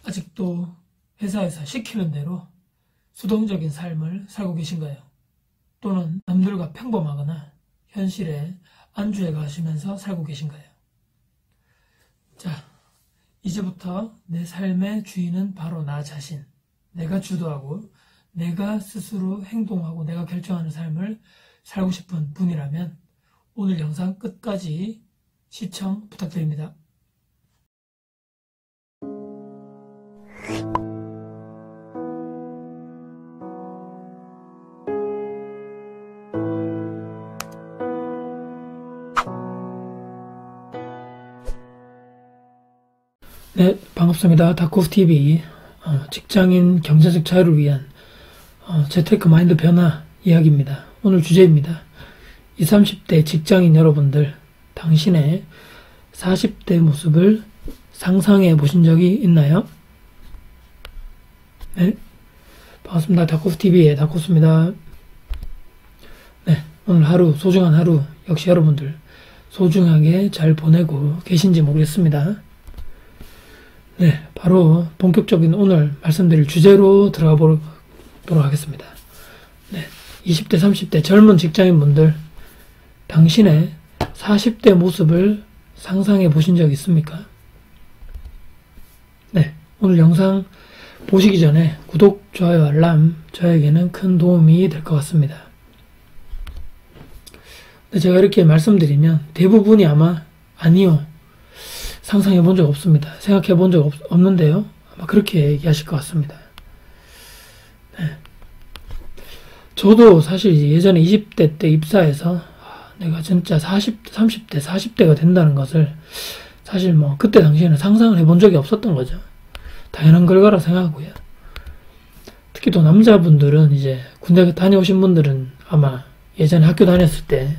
아직도 회사에서 시키는 대로 수동적인 삶을 살고 계신가요? 또는 남들과 평범하거나 현실에 안주해 가시면서 살고 계신가요? 자, 이제부터 내 삶의 주인은 바로 나 자신, 내가 주도하고 내가 스스로 행동하고 내가 결정하는 삶을 살고 싶은 분이라면 오늘 영상 끝까지 시청 부탁드립니다. 네, 반갑습니다. 다코프TV 직장인 경제적 자유를 위한 재테크 마인드 변화 이야기입니다. 오늘 주제입니다. 20, 30대 직장인 여러분들, 당신의 40대 모습을 상상해 보신 적이 있나요? 네, 반갑습니다. 다코프TV의 다코스입니다. 네, 오늘 하루, 소중한 하루, 역시 여러분들 소중하게 잘 보내고 계신지 모르겠습니다. 네, 바로 본격적인 오늘 말씀드릴 주제로 들어가 보도록 하겠습니다. 네, 20대, 30대 젊은 직장인분들, 당신의 40대 모습을 상상해 보신 적 있습니까? 네, 오늘 영상 보시기 전에 구독, 좋아요, 알람 저에게는 큰 도움이 될 것 같습니다. 근데 제가 이렇게 말씀드리면 대부분이 아마 아니요, 상상해 본 적 없습니다, 생각해 본 적 없는데요, 아마 그렇게 얘기하실 것 같습니다. 네. 저도 사실 예전에 20대 때 입사해서 내가 진짜 30대, 40대가 된다는 것을 사실 그때 당시에는 상상을 해본 적이 없었던 거죠. 당연한 결과라 생각하고요. 특히 또 남자분들은, 이제 군대 다녀오신 분들은 아마 예전에 학교 다녔을 때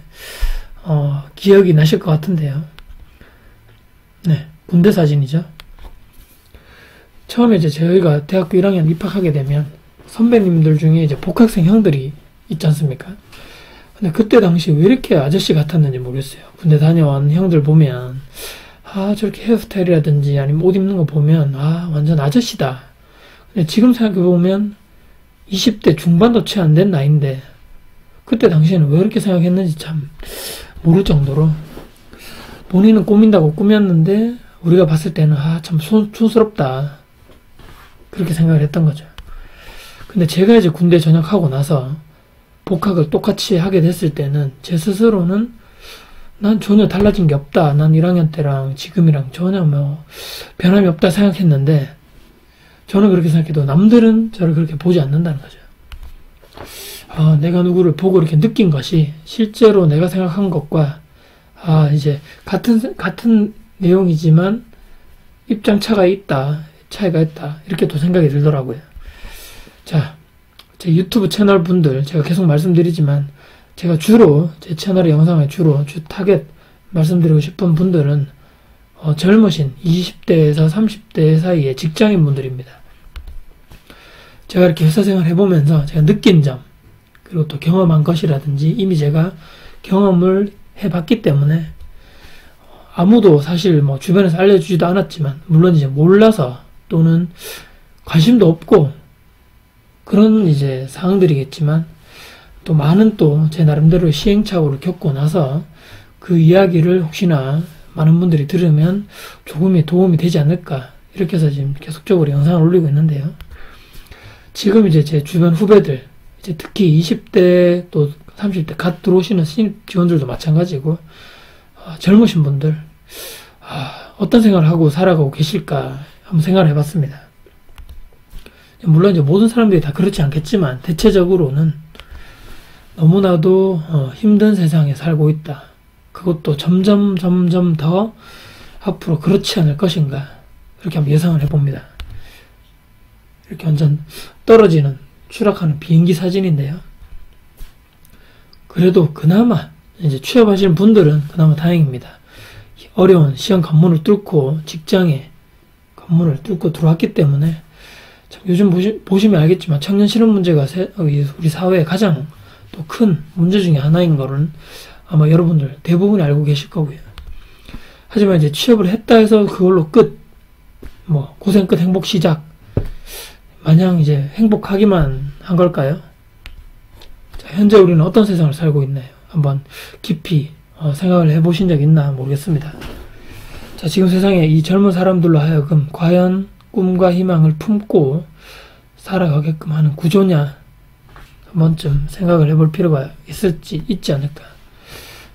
기억이 나실 것 같은데요. 네, 군대 사진이죠. 처음에 이제 저희가 대학교 1학년 입학하게 되면 선배님들 중에 이제 복학생 형들이 있지 않습니까? 근데 그때 당시 왜 이렇게 아저씨 같았는지 모르겠어요. 군대 다녀온 형들 보면 저렇게 헤어스타일이라든지 아니면 옷 입는 거 보면 완전 아저씨다. 근데 지금 생각해보면 20대 중반도 채 안 된 나이인데 그때 당시에는 왜 그렇게 생각했는지 참 모를 정도로, 본인은 꾸민다고 꾸몄는데 우리가 봤을 때는 참 촌스럽다, 그렇게 생각을 했던 거죠. 근데 제가 이제 군대 전역하고 나서 복학을 똑같이 하게 됐을 때는 제 스스로는 난 전혀 달라진 게 없다, 난 1학년 때랑 지금이랑 전혀 변함이 없다 생각했는데, 저는 그렇게 생각해도 남들은 저를 그렇게 보지 않는다는 거죠. 내가 누구를 보고 이렇게 느낀 것이 실제로 내가 생각한 것과 이제 같은 내용이지만 입장 차이가 있다, 이렇게 또 생각이 들더라고요. 자, 제 유튜브 채널 분들, 제가 계속 말씀드리지만 제가 주로 제 채널의 영상을 주 타겟 말씀드리고 싶은 분들은 젊으신 20대에서 30대 사이의 직장인 분들입니다. 제가 이렇게 회사 생활 해보면서 제가 느낀 점, 그리고 또 경험한 것이라든지 이미 제가 경험을 해봤기 때문에 아무도 사실 주변에서 알려주지도 않았지만, 물론 이제 몰라서 또는 관심도 없고 그런 이제 상황들이겠지만, 또 많은 또 제 나름대로 시행착오를 겪고 나서 그 이야기를 혹시나 많은 분들이 들으면 조금의 도움이 되지 않을까, 이렇게 해서 지금 계속적으로 영상을 올리고 있는데요. 지금 이제 제 주변 후배들, 이제 특히 20대 또 30대 갓 들어오시는 신입 직원들도 마찬가지고, 젊으신 분들 어떤 생각을 하고 살아가고 계실까 한번 생각을 해봤습니다. 물론 이제 모든 사람들이 다 그렇지 않겠지만 대체적으로는 너무나도 힘든 세상에 살고 있다, 그것도 점점 더 앞으로 그렇지 않을 것인가, 이렇게 한번 예상을 해봅니다. 이렇게 완전 떨어지는, 추락하는 비행기 사진인데요. 그래도 그나마 이제 취업하시는 분들은 그나마 다행입니다. 어려운 시험 관문을 뚫고 직장에 관문을 뚫고 들어왔기 때문에, 요즘 보시면 알겠지만 청년 실업 문제가 우리 사회의 가장 또 큰 문제 중에 하나인 거는 아마 여러분들 대부분이 알고 계실 거고요. 하지만 이제 취업을 했다 해서 그걸로 끝, 뭐 고생 끝 행복 시작, 마냥 이제 행복하기만 한 걸까요? 자, 현재 우리는 어떤 세상을 살고 있나요? 한번 깊이 생각을 해보신 적 있나 모르겠습니다. 자, 지금 세상에 이 젊은 사람들로 하여금 과연 꿈과 희망을 품고 살아가게끔 하는 구조냐, 한 번쯤 생각을 해볼 필요가 있지 않을까.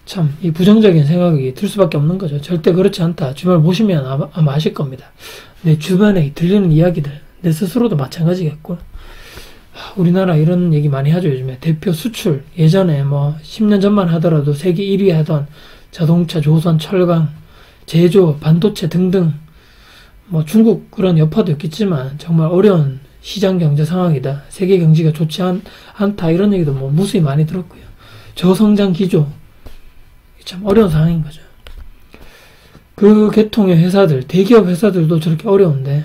참, 이 부정적인 생각이 들 수밖에 없는 거죠. 절대 그렇지 않다. 주변을 보시면 아마 아실 겁니다. 내 주변에 들리는 이야기들, 내 스스로도 마찬가지겠고, 우리나라 이런 얘기 많이 하죠. 요즘에 대표 수출, 예전에 뭐 10년 전만 하더라도 세계 1위 하던 자동차, 조선, 철강, 제조, 반도체 등등, 뭐 중국 그런 여파도 있겠지만 정말 어려운 시장 경제 상황이다, 세계 경제가 좋지 않다, 이런 얘기도 뭐 무수히 많이 들었고요. 저성장 기조, 참 어려운 상황인 거죠. 그 계통의 회사들, 대기업 회사들도 저렇게 어려운데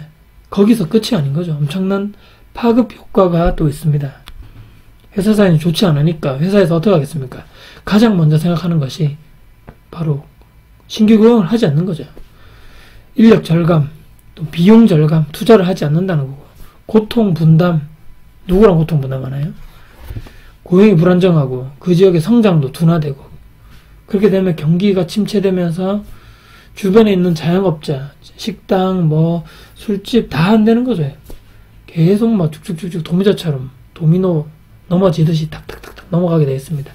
거기서 끝이 아닌 거죠. 엄청난 파급 효과가 또 있습니다. 회사 사정이 좋지 않으니까 회사에서 어떻게 하겠습니까? 가장 먼저 생각하는 것이 바로 신규 고용을 하지 않는 거죠. 인력 절감, 또 비용 절감, 투자를 하지 않는다는 거고, 고통 분담, 누구랑 고통 분담하나요? 고용이 불안정하고 그 지역의 성장도 둔화되고, 그렇게 되면 경기가 침체되면서 주변에 있는 자영업자, 식당, 뭐 술집 다 안 되는 거죠. 계속 막 쭉쭉쭉쭉 도미자처럼 도미노 넘어지듯이 탁탁탁탁 넘어가게 되어 있습니다.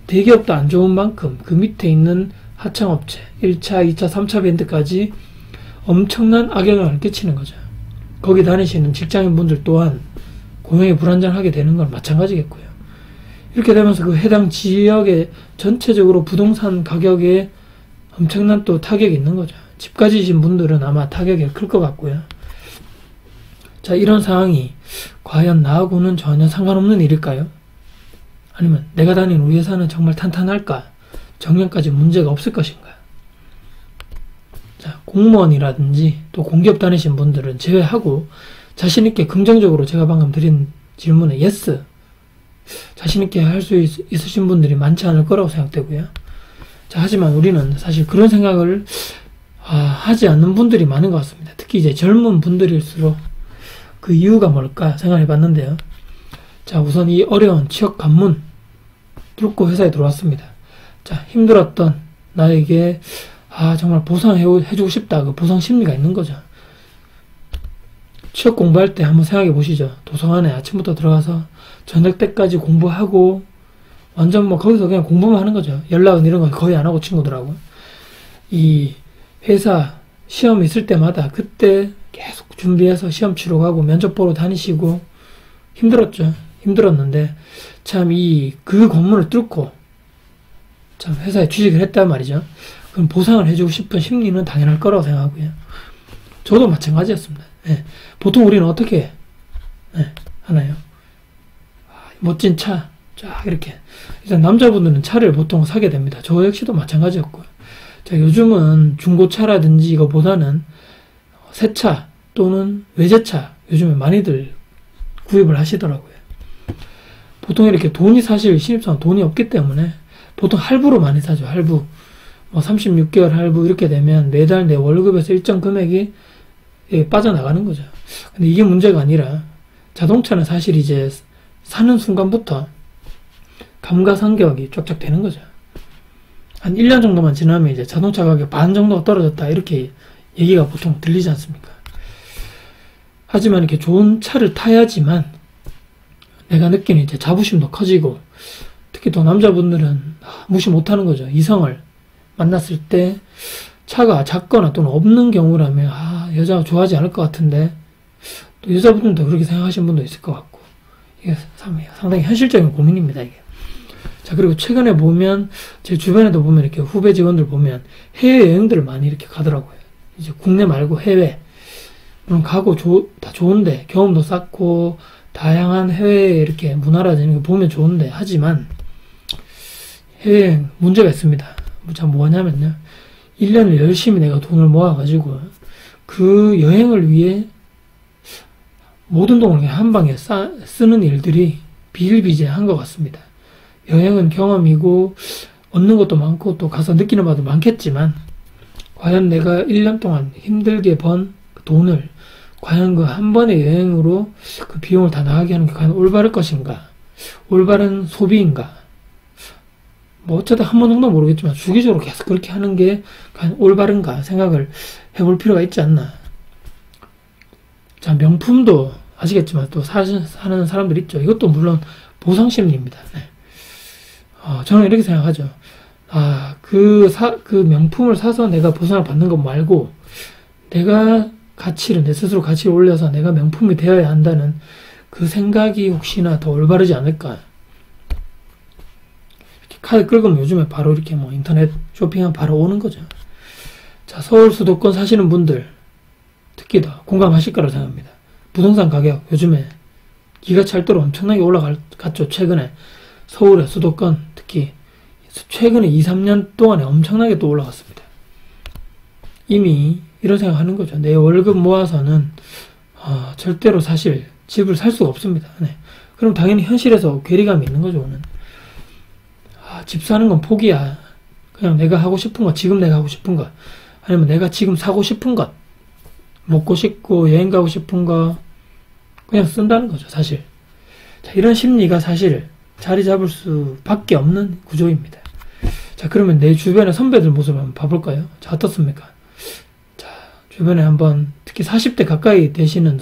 대기업도 안 좋은 만큼 그 밑에 있는 하청업체, 1차, 2차, 3차 밴드까지 엄청난 악영향을 끼치는 거죠. 거기 다니시는 직장인분들 또한 고용이 불안정하게 되는 건 마찬가지겠고요. 이렇게 되면서 그 해당 지역의 전체적으로 부동산 가격에 엄청난 또 타격이 있는 거죠. 집 가지신 분들은 아마 타격이 클 것 같고요. 자, 이런 상황이 과연 나하고는 전혀 상관없는 일일까요? 아니면 내가 다니는 우리 회사는 정말 탄탄할까? 정년까지 문제가 없을 것인가? 자, 공무원이라든지 또 공기업 다니신 분들은 제외하고 자신있게 긍정적으로 제가 방금 드린 질문에 yes, 자신있게 할 수 있으신 분들이 많지 않을 거라고 생각되고요. 자, 하지만 우리는 사실 그런 생각을 하지 않는 분들이 많은 것 같습니다. 특히 이제 젊은 분들일수록. 그 이유가 뭘까 생각해 봤는데요. 자, 우선 이 어려운 취업 관문 뚫고 회사에 들어왔습니다. 자, 힘들었던 나에게 정말 보상해주고 싶다, 그 보상 심리가 있는 거죠. 취업 공부할 때 한번 생각해 보시죠. 도서관에 아침부터 들어가서 저녁 때까지 공부하고 완전 뭐 거기서 그냥 공부만 하는 거죠. 연락은 이런 건 거의 안 하고 친구들하고. 이 회사 시험 있을 때마다 그때 계속 준비해서 시험 치러 가고 면접 보러 다니시고 힘들었죠. 힘들었는데 참 그 관문을 뚫고 참 회사에 취직을 했단 말이죠. 그럼 보상을 해주고 싶은 심리는 당연할 거라고 생각하고요. 저도 마찬가지였습니다. 예. 보통 우리는 어떻게 하나요? 멋진 차 쫙 이렇게, 일단 남자분들은 차를 보통 사게 됩니다. 저 역시도 마찬가지였고요. 자, 요즘은 중고차라든지 이거보다는 새 차 또는 외제차 요즘에 많이들 구입을 하시더라고요. 보통 이렇게 돈이, 사실 신입사원 돈이 없기 때문에 보통 할부로 많이 사죠. 할부. 뭐 36개월 할부 이렇게 되면 매달 내 월급에서 일정 금액이 빠져나가는 거죠. 근데 이게 문제가 아니라 자동차는 사실 이제 사는 순간부터 감가상각이 쫙쫙 되는 거죠. 한 1년 정도만 지나면 이제 자동차 가격 반 정도가 떨어졌다, 이렇게 얘기가 보통 들리지 않습니까? 하지만 이렇게 좋은 차를 타야지만 내가 느끼는 이제 자부심도 커지고, 특히 또 남자분들은 무시 못하는 거죠. 이성을 만났을 때 차가 작거나 또는 없는 경우라면 여자가 좋아하지 않을 것 같은데, 또 여자분들도 그렇게 생각하시는 분도 있을 것 같고, 이게 상당히 현실적인 고민입니다, 이게. 자, 그리고 최근에 보면, 제 주변에도 보면 이렇게 후배 직원들 보면 해외여행들을 많이 이렇게 가더라고요. 이제 국내 말고 해외. 물론 가고 다 좋은데, 경험도 쌓고, 다양한 해외 이렇게 문화라든지 거 보면 좋은데, 하지만, 해외여행 문제가 있습니다. 참 뭐냐면요. 1년을 열심히 내가 돈을 모아가지고, 그 여행을 위해 모든 돈을 그냥 한 방에 쓰는 일들이 비일비재한 것 같습니다. 여행은 경험이고 얻는 것도 많고 또 가서 느끼는 바도 많겠지만 과연 내가 1년 동안 힘들게 번 돈을 과연 그 한 번의 여행으로 그 비용을 다 나가게 하는 게 과연 올바를 것인가? 올바른 소비인가? 뭐 어쩌다 한 번 정도 모르겠지만 주기적으로 계속 그렇게 하는 게 과연 올바른가 생각을 해볼 필요가 있지 않나. 자, 명품도 아시겠지만 또 사는 사람들 있죠. 이것도 물론 보상심리입니다. 네. 저는 이렇게 생각하죠. 그 명품을 사서 내가 보상을 받는 것 말고 내가 내 스스로 가치를 올려서 내가 명품이 되어야 한다는 그 생각이 혹시나 더 올바르지 않을까. 이렇게 카드 긁으면 요즘에 바로 이렇게 뭐 인터넷 쇼핑하면 바로 오는 거죠. 자, 서울 수도권 사시는 분들 특히 더 공감하실 거라고 생각합니다. 부동산 가격 요즘에 기가찰도로 엄청나게 올라갔죠. 최근에 서울의 수도권 특히 최근에 2, 3년 동안에 엄청나게 또 올라갔습니다. 이미 이런 생각하는 거죠. 내 월급 모아서는 절대로 사실 집을 살 수가 없습니다. 네. 그럼 당연히 현실에서 괴리감이 있는 거죠. 저는. 집 사는 건 포기야. 그냥 내가 하고 싶은 것, 지금 내가 하고 싶은 것, 아니면 내가 지금 사고 싶은 것, 먹고 싶고 여행 가고 싶은 거 그냥 쓴다는 거죠. 사실. 자, 이런 심리가 사실 자리 잡을 수밖에 없는 구조입니다. 자, 그러면 내 주변의 선배들 모습을 한번 봐볼까요? 자, 어떻습니까? 자, 주변에 한번 특히 40대 가까이 되시는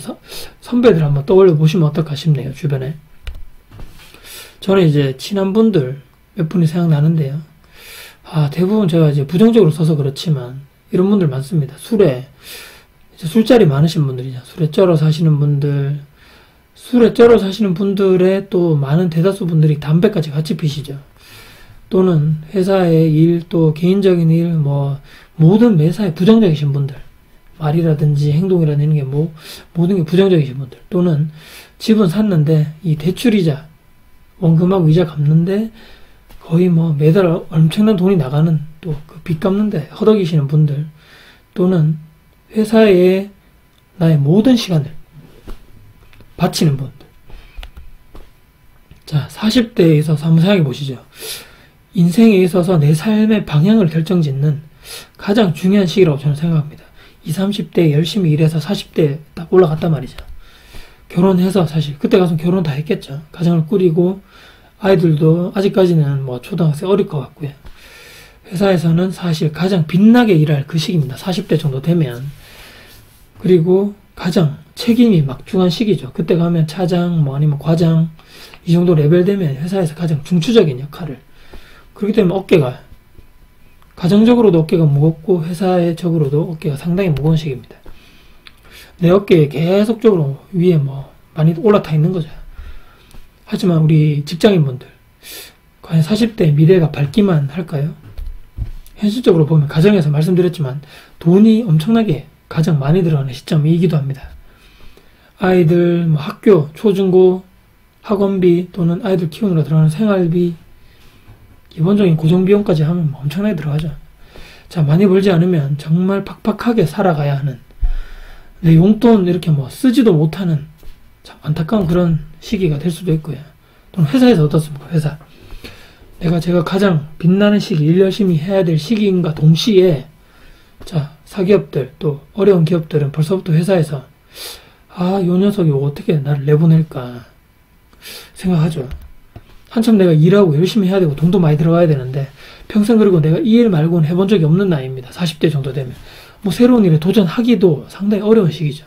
선배들 한번 떠올려 보시면 어떨까 싶네요. 주변에. 저는 이제 친한 분들 몇 분이 생각나는데요. 대부분 제가 이제 부정적으로 써서 그렇지만 이런 분들 많습니다. 술에 이제 술자리 많으신 분들이죠. 술에 쩔어 사시는 분들, 술에 쩔어 사시는 분들의 또 많은 대다수 분들이 담배까지 같이 피시죠. 또는 회사의 일, 또 개인적인 일, 뭐 모든 매사에 부정적이신 분들, 말이라든지 행동이라든지 이런 게 모든 게 부정적이신 분들, 또는 집은 샀는데 이 대출이자 원금하고 이자 갚는데 거의 뭐 매달 엄청난 돈이 나가는 또 그 빚 갚는데 허덕이시는 분들, 또는 회사에 나의 모든 시간을 바치는 분들. 자, 40대에 있어서 한번 생각해 보시죠. 인생에 있어서 내 삶의 방향을 결정짓는 가장 중요한 시기라고 저는 생각합니다. 20, 30대에 열심히 일해서 40대에 딱 올라갔단 말이죠. 결혼해서 사실 그때 가서 결혼 다 했겠죠. 가정을 꾸리고 아이들도 아직까지는 뭐 초등학생 어릴 것 같고요. 회사에서는 사실 가장 빛나게 일할 그 시기입니다. 40대 정도 되면. 그리고 가장 책임이 막중한 시기죠. 그때 가면 차장, 뭐 아니면 과장, 이 정도 레벨 되면 회사에서 가장 중추적인 역할을. 그렇기 때문에 어깨가, 가정적으로도 어깨가 무겁고 회사적으로도 어깨가 상당히 무거운 시기입니다. 내 어깨에 계속적으로 위에 뭐 많이 올라타 있는 거죠. 하지만 우리 직장인분들, 과연 40대 미래가 밝기만 할까요? 현실적으로 보면 가정에서 말씀드렸지만 돈이 엄청나게 가장 많이 들어가는 시점이기도 합니다. 아이들 뭐 학교, 초중고, 학원비 또는 아이들 키우느라 들어가는 생활비, 기본적인 고정비용까지 하면 엄청나게 들어가죠. 자, 많이 벌지 않으면 정말 팍팍하게 살아가야 하는, 내 용돈 이렇게 뭐 쓰지도 못하는 참 안타까운 그런 시기가 될 수도 있고요. 또는 회사에서 어떻습니까? 회사. 제가 가장 빛나는 시기, 일 열심히 해야 될 시기인가 동시에, 자, 사기업들, 또 어려운 기업들은 벌써부터 회사에서 요 녀석이 어떻게 나를 내보낼까 생각하죠. 한참 내가 일하고 열심히 해야 되고 돈도 많이 들어가야 되는데 평생 그리고 내가 이 일 말고는 해본 적이 없는 나이입니다. 40대 정도 되면. 뭐 새로운 일에 도전하기도 상당히 어려운 시기죠.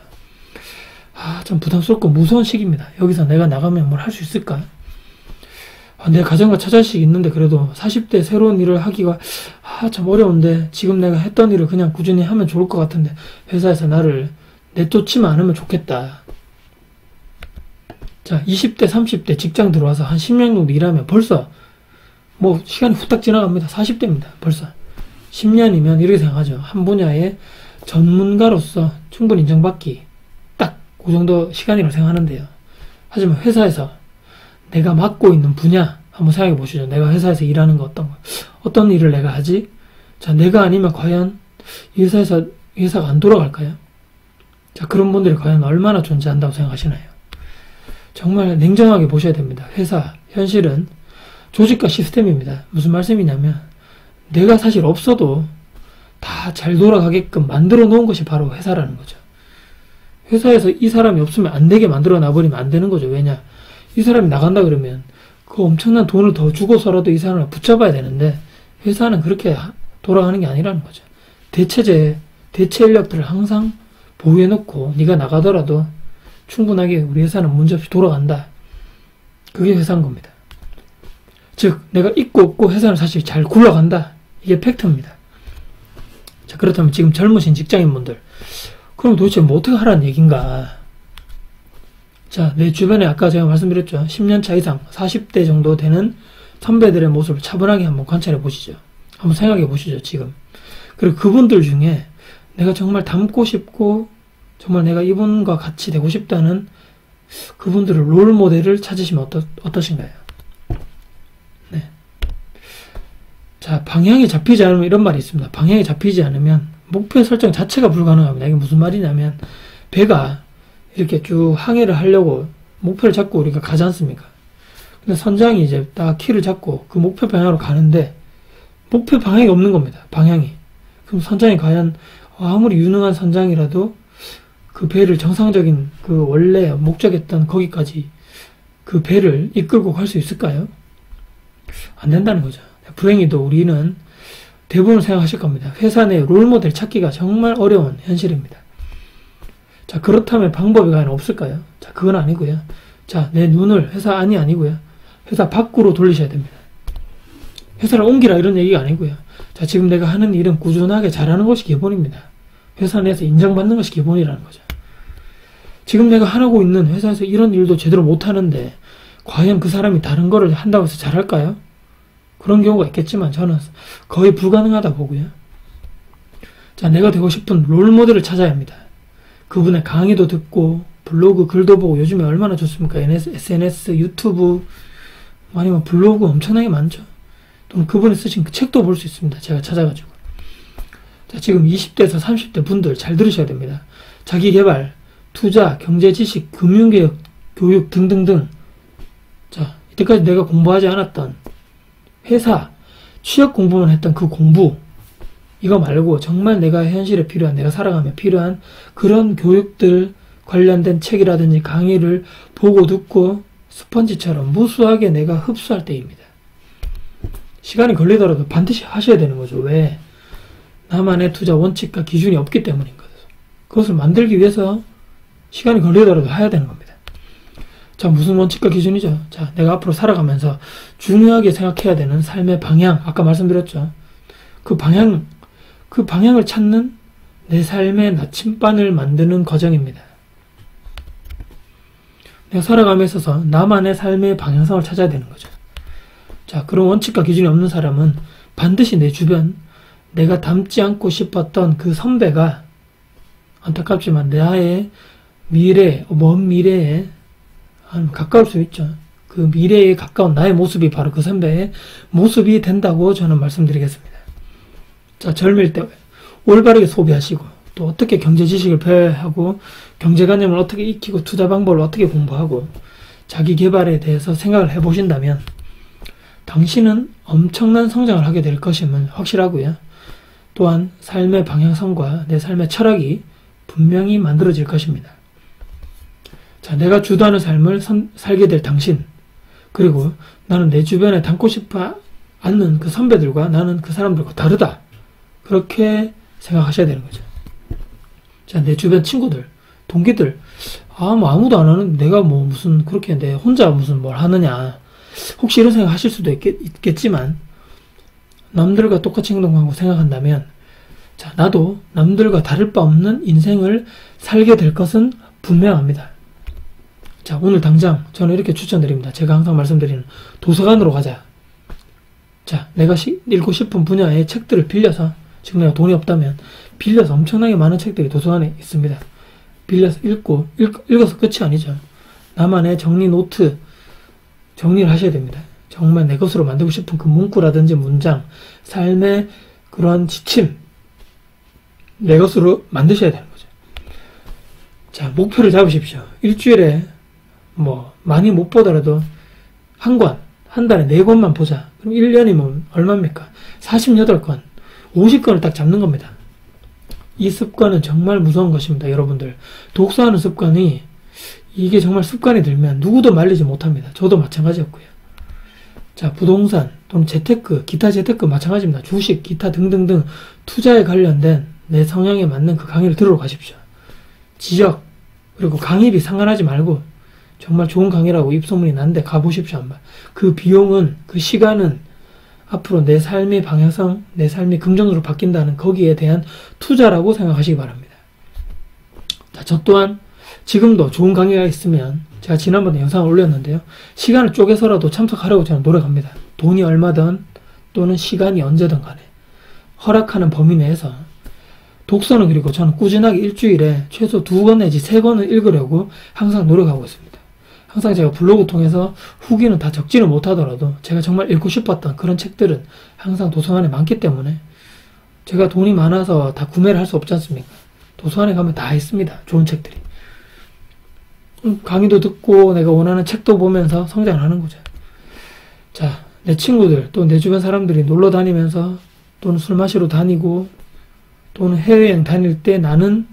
참 부담스럽고 무서운 시기입니다. 여기서 내가 나가면 뭘 할 수 있을까? 내 가정과 처자식이 있는데 그래도 40대 새로운 일을 하기가 참 어려운데 지금 내가 했던 일을 그냥 꾸준히 하면 좋을 것 같은데 회사에서 나를 내쫓지만 않으면 좋겠다. 자, 20대, 30대 직장 들어와서 한 10년 정도 일하면 벌써 뭐 시간이 후딱 지나갑니다. 40대입니다. 벌써 10년이면 이렇게 생각하죠. 한 분야의 전문가로서 충분히 인정받기 딱 그 정도 시간이라고 생각하는데요. 하지만 회사에서 내가 맡고 있는 분야 한번 생각해 보시죠. 내가 회사에서 일하는 거 어떤 일을 내가 하지? 자, 내가 아니면 과연 이 회사가 안 돌아갈까요? 자, 그런 분들이 과연 얼마나 존재한다고 생각하시나요? 정말 냉정하게 보셔야 됩니다. 회사, 현실은 조직과 시스템입니다. 무슨 말씀이냐면 내가 사실 없어도 다 잘 돌아가게끔 만들어 놓은 것이 바로 회사라는 거죠. 회사에서 이 사람이 없으면 안 되게 만들어 놔버리면 안 되는 거죠. 왜냐? 이 사람이 나간다 그러면 그 엄청난 돈을 더 주고서라도 이 사람을 붙잡아야 되는데 회사는 그렇게 돌아가는 게 아니라는 거죠. 대체 인력들을 항상 보유해 놓고 네가 나가더라도 충분하게 우리 회사는 문제없이 돌아간다. 그게 회사인 겁니다. 즉 내가 있고 없고 회사는 사실 잘 굴러간다. 이게 팩트입니다. 자, 그렇다면 지금 젊으신 직장인분들, 그럼 도대체 뭐 어떻게 하라는 얘기인가? 자, 내 주변에 아까 제가 말씀드렸죠. 10년차 이상 40대 정도 되는 선배들의 모습을 차분하게 한번 관찰해 보시죠. 한번 생각해 보시죠. 지금. 그리고 그분들 중에 내가 정말 닮고 싶고 정말 내가 이분과 같이 되고 싶다는 그분들의 롤 모델을 찾으시면 어떠신가요? 네. 자, 방향이 잡히지 않으면 이런 말이 있습니다. 방향이 잡히지 않으면 목표 설정 자체가 불가능합니다. 이게 무슨 말이냐면 배가 이렇게 쭉 항해를 하려고 목표를 잡고 우리가 가지 않습니까? 근데 선장이 이제 딱 키를 잡고 그 목표 방향으로 가는데 목표 방향이 없는 겁니다. 방향이. 그럼 선장이 과연 아무리 유능한 선장이라도 그 배를 정상적인 그 원래 목적했던 거기까지 그 배를 이끌고 갈 수 있을까요? 안 된다는 거죠. 불행히도 우리는 대부분 생각하실 겁니다. 회사 내 롤모델 찾기가 정말 어려운 현실입니다. 자, 그렇다면 방법이 과연 없을까요? 자, 그건 아니고요. 자, 내 눈을 회사 안이 아니고요. 회사 밖으로 돌리셔야 됩니다. 회사를 옮기라 이런 얘기가 아니고요. 자, 지금 내가 하는 일은 꾸준하게 잘하는 것이 기본입니다. 회사 내에서 인정받는 것이 기본이라는 거죠. 지금 내가 하고 있는 회사에서 이런 일도 제대로 못하는데 과연 그 사람이 다른 거를 한다고 해서 잘할까요? 그런 경우가 있겠지만 저는 거의 불가능하다 보고요. 자, 내가 되고 싶은 롤모델을 찾아야 합니다. 그분의 강의도 듣고 블로그 글도 보고 요즘에 얼마나 좋습니까? SNS, 유튜브 아니면 블로그 엄청나게 많죠. 또 그분이 쓰신 그 책도 볼 수 있습니다. 제가 찾아가지고. 자, 지금 20대에서 30대 분들 잘 들으셔야 됩니다. 자기개발, 투자, 경제 지식, 금융개혁, 교육 등등등. 자, 이때까지 내가 공부하지 않았던 회사, 취업 공부만 했던 그 공부, 이거 말고 정말 내가 현실에 필요한, 내가 살아가며 필요한 그런 교육들 관련된 책이라든지 강의를 보고 듣고 스펀지처럼 무수하게 내가 흡수할 때입니다. 시간이 걸리더라도 반드시 하셔야 되는 거죠. 왜? 나만의 투자 원칙과 기준이 없기 때문인 거죠. 그것을 만들기 위해서 시간이 걸리더라도 해야 되는 겁니다. 자, 무슨 원칙과 기준이죠? 자, 내가 앞으로 살아가면서 중요하게 생각해야 되는 삶의 방향, 아까 말씀드렸죠. 그 방향을 찾는 내 삶의 나침반을 만드는 과정입니다. 내가 살아감에 있어서 나만의 삶의 방향성을 찾아야 되는 거죠. 자, 그런 원칙과 기준이 없는 사람은 반드시 내 주변, 내가 닮지 않고 싶었던 그 선배가 안타깝지만 나의 미래, 먼 미래에 가까울 수 있죠. 그 미래에 가까운 나의 모습이 바로 그 선배의 모습이 된다고 저는 말씀드리겠습니다. 자, 젊을 때 올바르게 소비하시고 또 어떻게 경제 지식을 배워하고 경제관념을 어떻게 익히고 투자 방법을 어떻게 공부하고 자기 개발에 대해서 생각을 해보신다면 당신은 엄청난 성장을 하게 될 것임은 확실하고요. 또한 삶의 방향성과 내 삶의 철학이 분명히 만들어질 것입니다. 자, 내가 주도하는 삶을 살게 될 당신, 그리고 나는 내 주변에 닮고 싶어 않는 그 선배들과 나는 그 사람들과 다르다. 그렇게 생각하셔야 되는 거죠. 자, 내 주변 친구들, 동기들, 아무도 안 하는 내가 뭐 무슨 그렇게 내 혼자 무슨 뭘 하느냐. 혹시 이런 생각 하실 수도 있겠지만 남들과 똑같이 행동하고 생각한다면 자, 나도 남들과 다를 바 없는 인생을 살게 될 것은 분명합니다. 자, 오늘 당장 저는 이렇게 추천드립니다. 제가 항상 말씀드리는 도서관으로 가자. 자, 내가 읽고 싶은 분야의 책들을 빌려서, 지금 내가 돈이 없다면 빌려서, 엄청나게 많은 책들이 도서관에 있습니다. 빌려서 읽어서 끝이 아니죠. 나만의 정리 노트 정리를 하셔야 됩니다. 정말 내 것으로 만들고 싶은 그 문구라든지 문장, 삶의 그런 지침, 내 것으로 만드셔야 되는 거죠. 자, 목표를 잡으십시오. 일주일에 뭐 많이 못 보더라도 한 달에 4권만 보자. 그럼 1년이면 얼마입니까? 48권, 50권을 딱 잡는 겁니다. 이 습관은 정말 무서운 것입니다. 여러분들, 독서하는 습관이, 이게 정말 습관이 들면 누구도 말리지 못합니다. 저도 마찬가지였고요. 자, 부동산 또는 재테크, 기타 재테크 마찬가지입니다. 주식, 기타 등등등 투자에 관련된 내 성향에 맞는 그 강의를 들으러 가십시오. 지역, 그리고 강의비 상관하지 말고 정말 좋은 강의라고 입소문이 난데 가보십시오. 한번. 그 비용은, 그 시간은 앞으로 내 삶의 방향성, 내 삶이 긍정적으로 바뀐다는 거기에 대한 투자라고 생각하시기 바랍니다. 자, 저 또한 지금도 좋은 강의가 있으면, 제가 지난번에 영상을 올렸는데요, 시간을 쪼개서라도 참석하려고 저는 노력합니다. 돈이 얼마든 또는 시간이 언제든 간에 허락하는 범위 내에서 독서는, 그리고 저는 꾸준하게 일주일에 최소 2권 내지 3권을 읽으려고 항상 노력하고 있습니다. 항상 제가 블로그 통해서 후기는 다 적지는 못하더라도 제가 정말 읽고 싶었던 그런 책들은 항상 도서관에 많기 때문에, 제가 돈이 많아서 다 구매를 할 수 없지 않습니까? 도서관에 가면 다 있습니다. 좋은 책들이. 강의도 듣고 내가 원하는 책도 보면서 성장을 하는 거죠. 자, 내 친구들 또 내 주변 사람들이 놀러 다니면서 또는 술 마시러 다니고 또는 해외여행 다닐 때 나는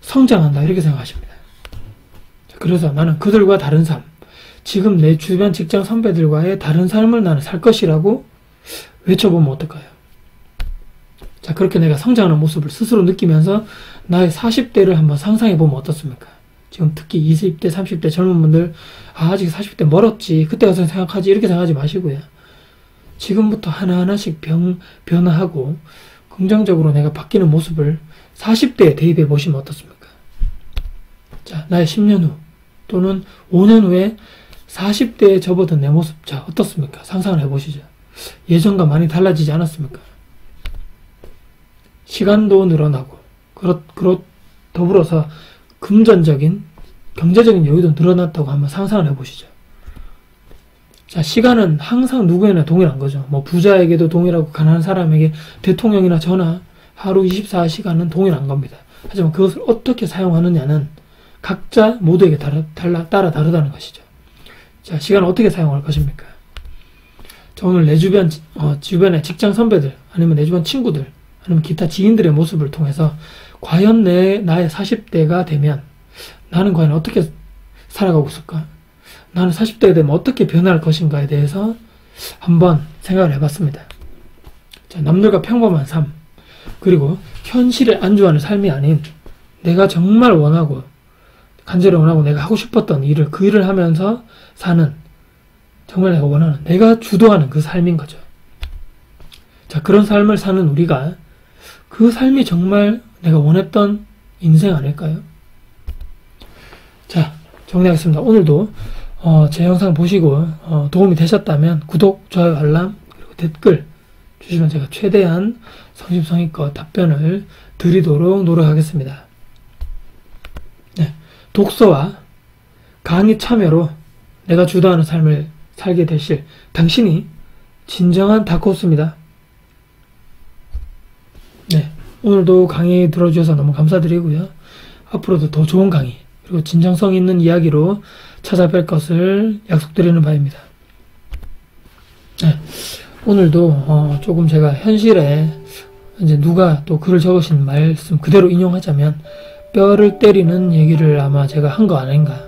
성장한다, 이렇게 생각하십니다. 자, 그래서 나는 그들과 다른 삶, 지금 내 주변 직장 선배들과의 다른 삶을 나는 살 것이라고 외쳐보면 어떨까요? 자, 그렇게 내가 성장하는 모습을 스스로 느끼면서 나의 40대를 한번 상상해보면 어떻습니까? 지금 특히 20대, 30대 젊은 분들, 아직 40대 멀었지, 그때 가서 생각하지, 이렇게 생각하지 마시고요. 지금부터 하나하나씩 변화하고 긍정적으로 내가 바뀌는 모습을 40대에 대입해 보시면 어떻습니까? 자, 나의 10년 후 또는 5년 후에 40대에 접어든 내 모습, 자, 어떻습니까? 상상을 해보시죠. 예전과 많이 달라지지 않았습니까? 시간도 늘어나고, 더불어서 금전적인, 경제적인 여유도 늘어났다고 한번 상상을 해보시죠. 자, 시간은 항상 누구에나 동일한 거죠. 뭐 부자에게도 동일하고 가난한 사람에게 대통령이나 저나 하루 24시간은 동일한 겁니다. 하지만 그것을 어떻게 사용하느냐는 각자 모두에게 따라 다르다는 것이죠. 자, 시간을 어떻게 사용할 것입니까? 자, 오늘 내 주변의 직장 선배들, 아니면 내 주변 친구들, 아니면 기타 지인들의 모습을 통해서 과연 나의 40대가 되면 나는 과연 어떻게 살아가고 있을까? 나는 40대가 되면 어떻게 변할 것인가에 대해서 한번 생각을 해봤습니다. 자, 남들과 평범한 삶, 그리고 현실에 안주하는 삶이 아닌 내가 정말 원하고 간절히 원하고 내가 하고 싶었던 일을, 그 일을 하면서 사는, 정말 내가 원하는, 내가 주도하는 그 삶인 거죠. 자, 그런 삶을 사는 우리가, 그 삶이 정말 내가 원했던 인생 아닐까요? 자, 정리하겠습니다. 오늘도 제 영상 보시고 도움이 되셨다면 구독, 좋아요, 알람, 그리고 댓글 주시면 제가 최대한 성심성의껏 답변을 드리도록 노력하겠습니다. 네, 독서와 강의 참여로 내가 주도하는 삶을 살게 되실 당신이 진정한 다크호스입니다. 네, 오늘도 강의 들어주셔서 너무 감사드리고요. 앞으로도 더 좋은 강의, 그리고 진정성 있는 이야기로 찾아뵐 것을 약속드리는 바입니다. 네, 오늘도 조금 제가 현실에 이제 누가 또 글을 적으신 말씀 그대로 인용하자면 뼈를 때리는 얘기를 아마 제가 한 거 아닌가,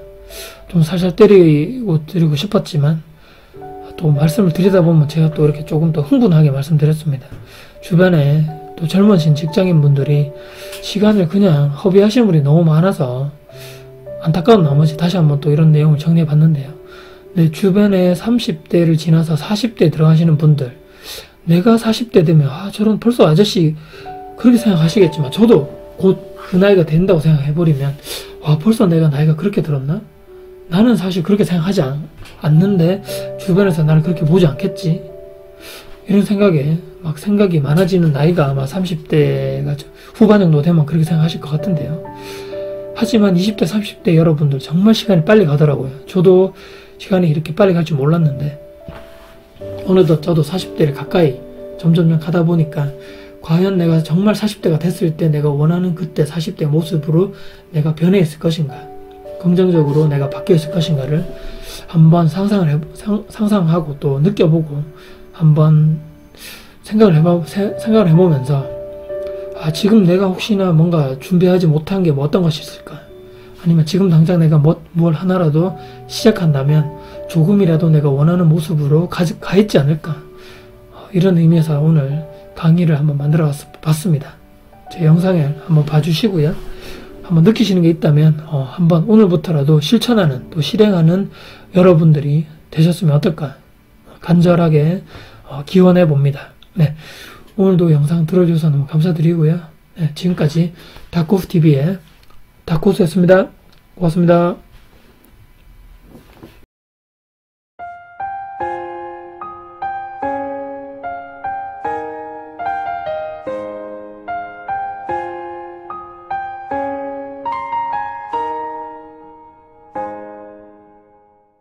좀 살살 드리고 싶었지만 또 말씀을 드리다 보면 제가 또 이렇게 조금 더 흥분하게 말씀드렸습니다. 주변에 또 젊으신 직장인분들이 시간을 그냥 허비하시는 분이 너무 많아서 안타까운 나머지 다시 한번 또 이런 내용을 정리해 봤는데요. 내 주변에 30대를 지나서 40대에 들어가시는 분들, 내가 40대 되면 저런 벌써 아저씨, 그렇게 생각하시겠지만 저도 곧 그 나이가 된다고 생각해버리면 벌써 내가 나이가 그렇게 들었나? 나는 사실 그렇게 생각하지 않는데 주변에서 나를 그렇게 보지 않겠지? 이런 생각이 많아지는 나이가 아마 30대가 후반 정도 되면 그렇게 생각하실 것 같은데요. 하지만 20대, 30대 여러분들 정말 시간이 빨리 가더라고요. 저도 시간이 이렇게 빨리 갈 줄 몰랐는데 어느덧 저도 40대를 가까이 점점 가다 보니까 과연 내가 정말 40대가 됐을 때 내가 원하는 그때 40대 모습으로 내가 변해 있을 것인가, 긍정적으로 내가 바뀌어 있을 것인가를 한번 상상하고 또 느껴보고 한번 생각을 해보면서 지금 내가 혹시나 뭔가 준비하지 못한 게 뭐 어떤 것이 있을까? 아니면 지금 당장 내가 뭘 하나라도 시작한다면 조금이라도 내가 원하는 모습으로 가 있지 않을까? 이런 의미에서 오늘 강의를 한번 만들어 봤습니다. 제 영상을 한번 봐주시고요. 한번 느끼시는 게 있다면 한번 오늘부터라도 실천하는 또 실행하는 여러분들이 되셨으면 어떨까? 간절하게 기원해 봅니다. 네, 오늘도 영상 들어주셔서 너무 감사드리고요. 네, 지금까지 닥코스TV의 닥코스였습니다. 고맙습니다.